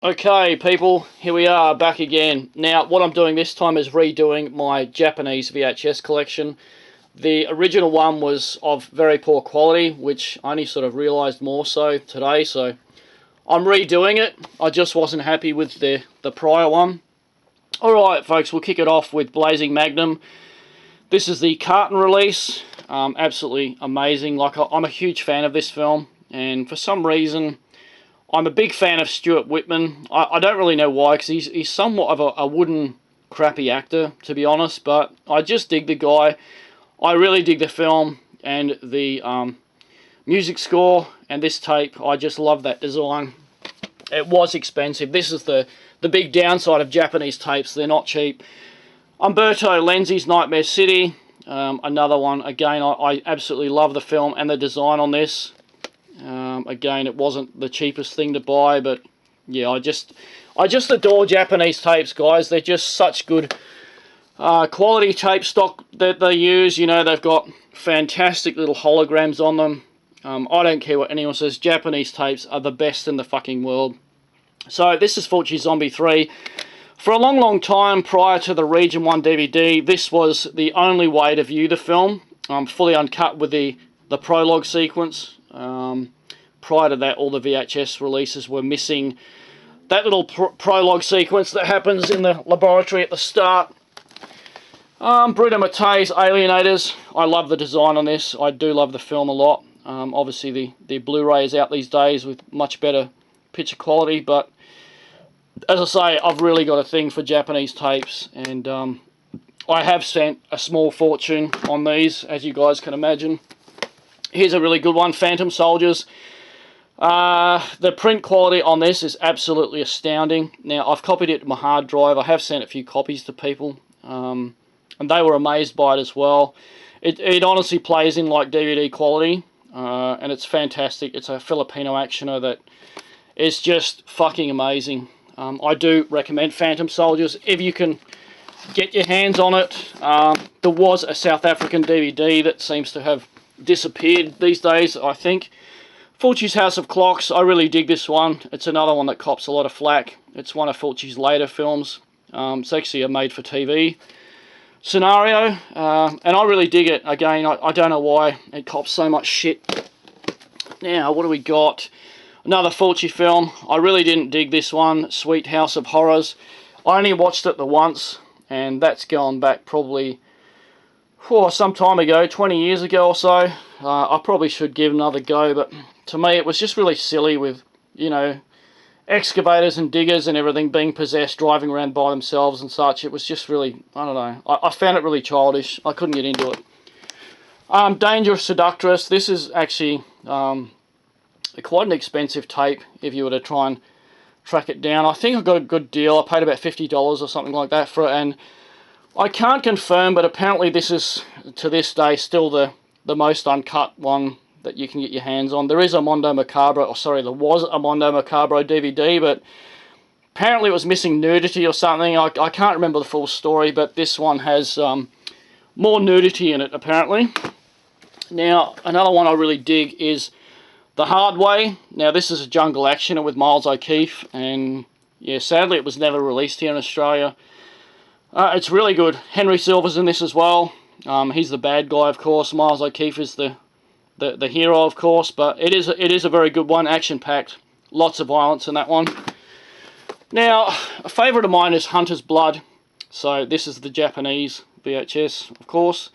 Okay, people, here we are back again. Now, what I'm doing this time is redoing my Japanese VHS collection. The original one was of very poor quality, which I only sort of realised more so today, so I'm redoing it. I just wasn't happy with the prior one. Alright, folks, we'll kick it off with Blazing Magnum. This is the carton release. Absolutely amazing. I'm a huge fan of this film, and for some reason I'm a big fan of Stuart Whitman. I don't really know why, because he's somewhat of a wooden, crappy actor, to be honest, but I just dig the guy. I really dig the film and the music score and this tape. I just love that design. It was expensive. This is the big downside of Japanese tapes. They're not cheap. Umberto Lenzi's Nightmare City, another one. Again, I absolutely love the film and the design on this. Again, it wasn't the cheapest thing to buy, but yeah, I just adore Japanese tapes, guys. They're just such good quality tape stock that they use. You know, they've got fantastic little holograms on them. I don't care what anyone says, Japanese tapes are the best in the fucking world. So this is Fulci Zombie 3. For a long time prior to the Region 1 DVD, this was the only way to view the film, fully uncut with the prologue sequence. Prior to that, all the VHS releases were missing that little prologue sequence that happens in the laboratory at the start. Bruno Mattei's Alienators. I love the design on this. I do love the film a lot. Obviously, the Blu-ray is out these days with much better picture quality, but as I say, I've really got a thing for Japanese tapes, and I have spent a small fortune on these, as you guys can imagine. Here's a really good one, Phantom Soldiers. The print quality on this is absolutely astounding. Now, I've copied it to my hard drive. I have sent a few copies to people, and they were amazed by it as well. It honestly plays in like DVD quality, and it's fantastic. It's a Filipino actioner that is just fucking amazing. I do recommend Phantom Soldiers if you can get your hands on it. There was a South African DVD that seems to have disappeared these days, I think. Fulci's House of Clocks, I really dig this one. It's another one that cops a lot of flack. It's one of Fulci's later films. It's actually a made-for-TV scenario, and I really dig it. Again, I don't know why it cops so much shit. Now, what do we got? Another Fulci film. I really didn't dig this one, Sweet House of Horrors. I only watched it the once, and that's gone back probably some time ago, 20 years ago or so. I probably should give another go, but to me it was just really silly with, you know, excavators and diggers and everything being possessed, driving around by themselves and such. It was just really, I don't know, I found it really childish. I couldn't get into it. Dangerous Seductress. This is actually quite an expensive tape if you were to try and track it down. I think I got a good deal. I paid about $50 or something like that for it, and I can't confirm, but apparently this is, to this day, still the most uncut one that you can get your hands on. There is a Mondo Macabro, or sorry, there was a Mondo Macabro DVD, but apparently it was missing nudity or something. I can't remember the full story, but this one has more nudity in it, apparently. Now, another one I really dig is The Hard Way. Now, this is a jungle actioner with Miles O'Keefe, and yeah, sadly it was never released here in Australia. It's really good. Henry Silver's in this as well. He's the bad guy, of course. Miles O'Keefe is the hero, of course. But it is a very good one, action-packed. Lots of violence in that one. Now, a favourite of mine is Hunter's Blood. So this is the Japanese VHS, of course.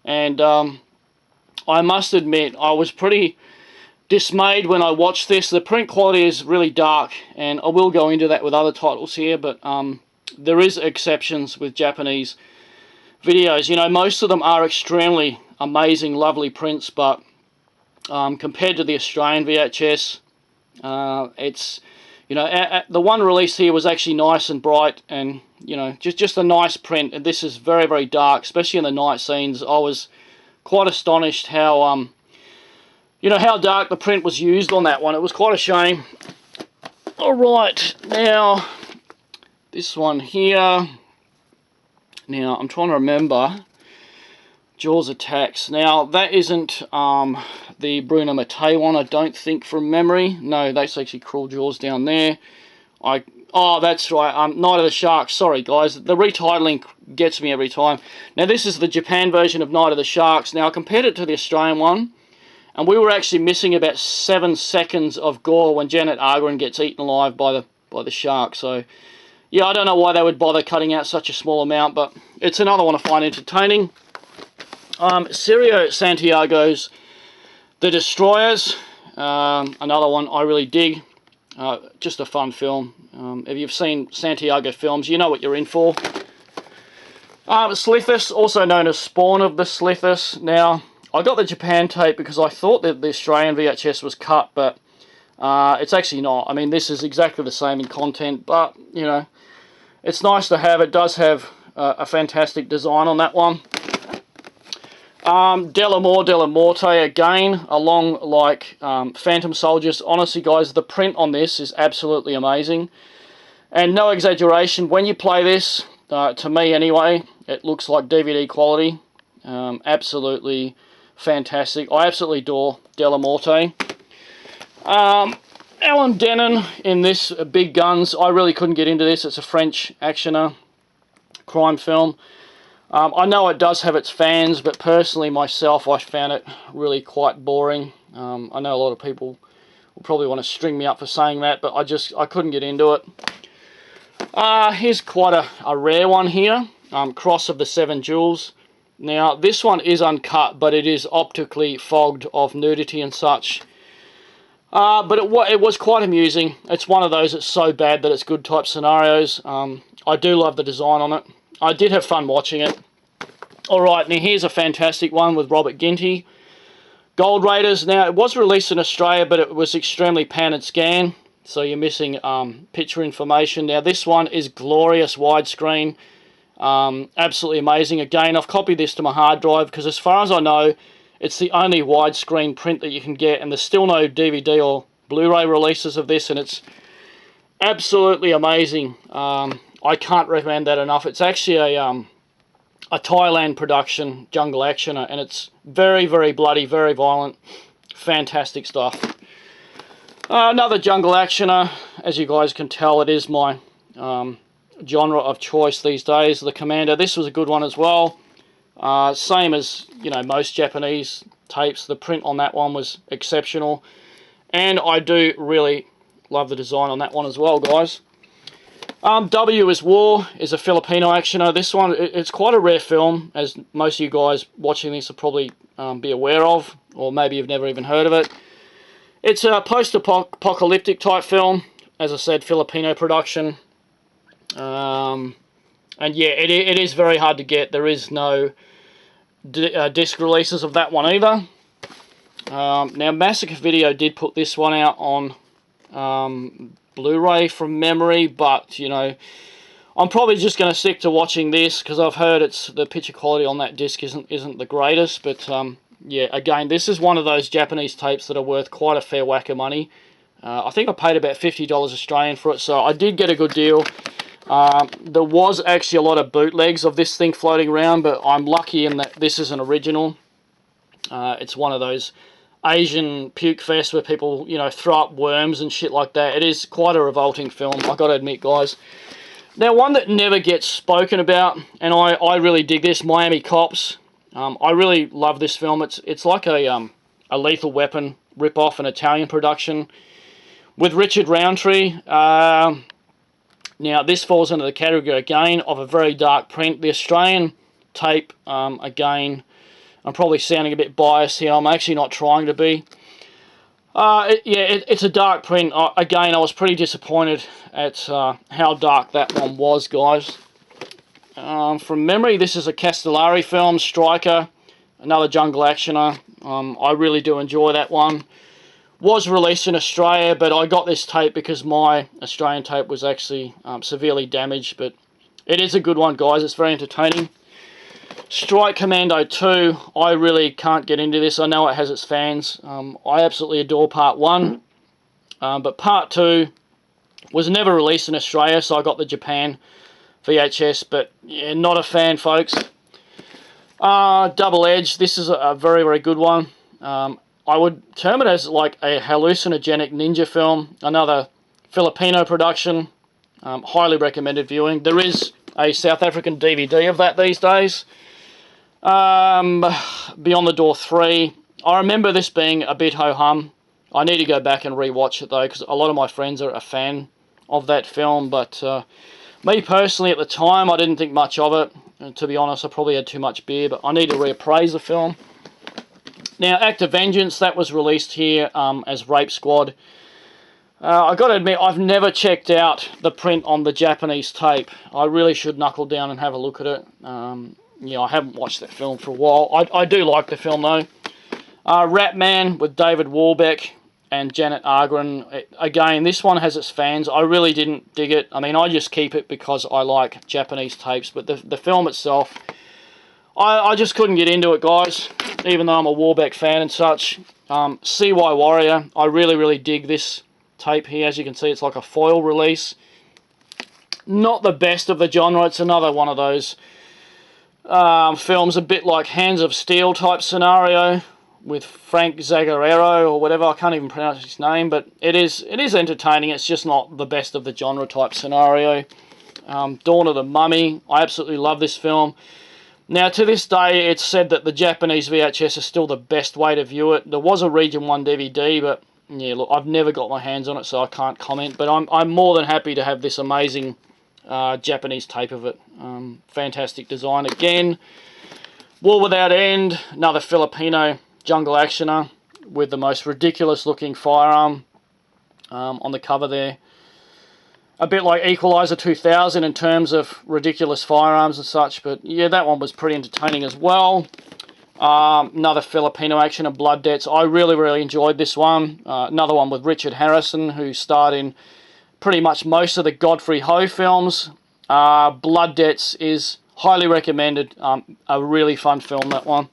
And I must admit, I was pretty dismayed when I watched this. The print quality is really dark, and I will go into that with other titles here, but there is exceptions with Japanese videos. You know, most of them are extremely amazing, lovely prints, but compared to the Australian VHS, it's, you know, the one released here was actually nice and bright, and, you know, just a nice print. And this is very, very dark, especially in the night scenes. I was quite astonished how, you know, how dark the print was used on that one. It was quite a shame. Alright, now this one here. Now, I'm trying to remember. Jaws Attacks. Now, that isn't the Bruno Mattei one, I don't think, from memory. No, that's actually Cruel Jaws down there. Oh, that's right, Night of the Sharks. Sorry, guys. The retitling gets me every time. Now, this is the Japan version of Night of the Sharks. Now, I compared it to the Australian one, and we were actually missing about 7 seconds of gore when Janet Argren gets eaten alive by the shark. So, yeah, I don't know why they would bother cutting out such a small amount, but it's another one I find entertaining. Sergio Santiago's The Destroyers, another one I really dig. Just a fun film. If you've seen Santiago films, you know what you're in for. Slithus, also known as Spawn of the Slithus. Now, I got the Japan tape because I thought that the Australian VHS was cut, but it's actually not. I mean, this is exactly the same in content, but, you know, it's nice to have. It does have a fantastic design on that one. Delamore Della Morte again, along like Phantom Soldiers. Honestly, guys, the print on this is absolutely amazing. And no exaggeration, when you play this, to me anyway, it looks like DVD quality. Absolutely fantastic. I absolutely adore Della Morte. Alan Denon in this, Big Guns. I really couldn't get into this. It's a French actioner crime film. I know it does have its fans, but personally myself, I found it really quite boring. I know a lot of people will probably want to string me up for saying that, but I couldn't get into it. Here's quite a rare one here, Cross of the Seven Jewels. Now, this one is uncut, but it is optically fogged of nudity and such. But it was quite amusing. It's one of those that's so bad that it's good type scenarios. I do love the design on it. I did have fun watching it. Alright, now here's a fantastic one with Robert Ginty. Gold Raiders. Now, it was released in Australia, but it was extremely pan and scan, so you're missing picture information. Now, this one is glorious widescreen. Absolutely amazing. Again, I've copied this to my hard drive, because as far as I know, it's the only widescreen print that you can get, and there's still no DVD or Blu-ray releases of this, and it's absolutely amazing. I can't recommend that enough. It's actually a Thailand production, jungle action, and it's very, very bloody, very violent, fantastic stuff. Another jungle actioner, as you guys can tell, it is my genre of choice these days. The Commander. This was a good one as well. Same as, you know, most Japanese tapes. The print on that one was exceptional, and I do really love the design on that one as well, guys. W is War is a Filipino actioner. This one, it's quite a rare film, as most of you guys watching this will probably be aware of, or maybe you've never even heard of it. It's a post-apocalyptic type film, as I said, Filipino production. And yeah, it is very hard to get. There is no disc releases of that one either. Now, Massacre Video did put this one out on Blu-ray from memory, but, you know, I'm probably just going to stick to watching this, because I've heard the picture quality on that disc isn't the greatest, but yeah, again, this is one of those Japanese tapes that are worth quite a fair whack of money. I think I paid about $50 Australian for it, so I did get a good deal. There was actually a lot of bootlegs of this thing floating around, but I'm lucky in that this is an original. It's one of those Asian puke fest where people, you know, throw up worms and shit like that. It is quite a revolting film, I gotta admit, guys. Now, one that never gets spoken about, and I really dig this, Miami Cops. I really love this film. It's like a Lethal Weapon rip-off, an Italian production, with Richard Roundtree. Now, this falls into the category, again, of a very dark print. The Australian tape, again, I'm probably sounding a bit biased here. I'm actually not trying to be. It's a dark print. Again, I was pretty disappointed at how dark that one was, guys. From memory, this is a Castellari film, Striker, another jungle actioner. I really do enjoy that one. Was released in Australia, but I got this tape because my Australian tape was actually severely damaged, but it is a good one, guys. It's very entertaining. Strike Commando 2, I really can't get into this. I know it has its fans. I absolutely adore Part 1, but Part 2 was never released in Australia, so I got the Japan VHS, but yeah, not a fan, folks. Double Edge, this is a very, very good one. I would term it as like a hallucinogenic ninja film, another Filipino production. Highly recommended viewing. There is a South African DVD of that these days. Beyond the Door 3. I remember this being a bit ho-hum. I need to go back and re-watch it though, because a lot of my friends are a fan of that film, but me personally at the time I didn't think much of it, and to be honest I probably had too much beer, but I need to reappraise the film. Now Act of Vengeance, that was released here as Rape Squad. I got to admit, I've never checked out the print on the Japanese tape. I really should knuckle down and have a look at it. Yeah, I haven't watched that film for a while. I do like the film though. Ratman with David Warbeck and Janet Agren. Again, this one has its fans. I really didn't dig it. I mean, I just keep it because I like Japanese tapes, but the film itself, I just couldn't get into it, guys, even though I'm a Warbeck fan and such. CY Warrior, I really dig this tape here. As you can see, it's like a foil release. Not the best of the genre. It's another one of those films, a bit like Hands of Steel type scenario with Frank Zagarero or whatever. I can't even pronounce his name, but it is entertaining. It's just not the best of the genre type scenario. Dawn of the Mummy, I absolutely love this film. Now to this day it's said that the Japanese VHS is still the best way to view it. There was a Region 1 DVD, but yeah, look, I've never got my hands on it, so I can't comment, but I'm more than happy to have this amazing Japanese tape of it. Fantastic design again. War Without End, another Filipino jungle actioner with the most ridiculous looking firearm on the cover there. A bit like Equalizer 2000 in terms of ridiculous firearms and such, but yeah, that one was pretty entertaining as well. Another Filipino action of Blood Debts. I really enjoyed this one. Another one with Richard Harrison, who starred in pretty much most of the Godfrey Ho films. Blood Debts is highly recommended. A really fun film, that one.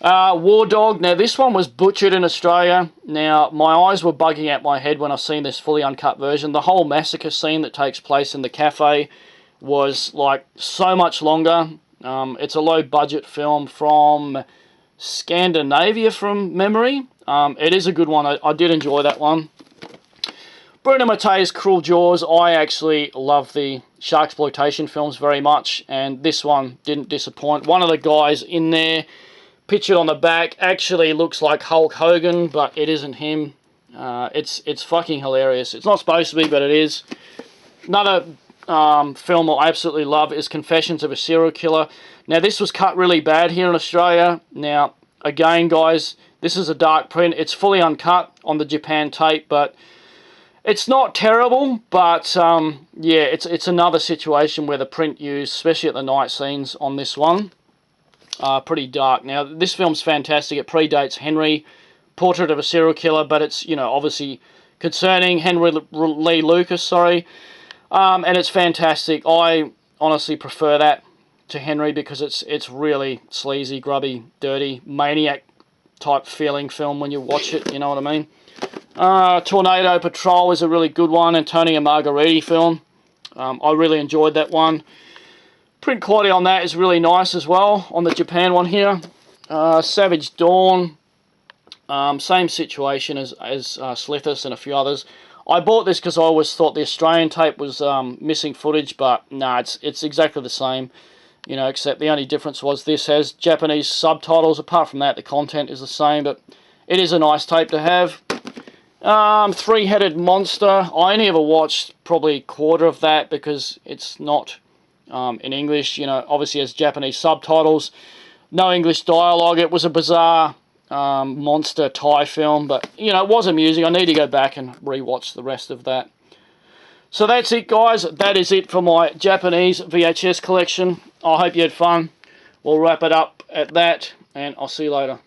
War Dog. Now, this one was butchered in Australia. Now, my eyes were bugging out my head when I seen this fully uncut version. The whole massacre scene that takes place in the cafe was, like, so much longer. It's a low-budget film from Scandinavia, from memory. It is a good one. I did enjoy that one. Bruno Mattei's Cruel Jaws. I actually love the sharksploitation films very much, and this one didn't disappoint. One of the guys in there, pictured on the back, actually looks like Hulk Hogan, but it isn't him. It's fucking hilarious. It's not supposed to be, but it is. Another film I absolutely love is Confessions of a Serial Killer. Now, this was cut really bad here in Australia. Now, again, guys, this is a dark print. It's fully uncut on the Japan tape, but it's not terrible. But yeah, it's another situation where the print used, especially at the night scenes on this one, pretty dark. Now, this film's fantastic. It predates Henry, Portrait of a Serial Killer, but it's, you know, obviously concerning Henry Lee Lucas, sorry. And it's fantastic. I honestly prefer that to Henry because it's really sleazy, grubby, dirty, maniac type feeling film when you watch it, you know what I mean? Tornado Patrol is a really good one. Antonio Margheriti film. I really enjoyed that one. Print quality on that is really nice as well, on the Japan one here. Savage Dawn. Same situation as Slithus and a few others. I bought this because I always thought the Australian tape was missing footage, but nah, it's exactly the same, you know, except the only difference was this has Japanese subtitles. Apart from that, the content is the same, but it is a nice tape to have. Three-Headed Monster. I only ever watched probably a quarter of that because it's not in English, you know, obviously has Japanese subtitles, no English dialogue. It was a bizarre monster Thai film, but you know, it was amusing. I need to go back and rewatch the rest of that. So that's it, guys. That is it for my Japanese VHS collection. I hope you had fun. We'll wrap it up at that, and I'll see you later.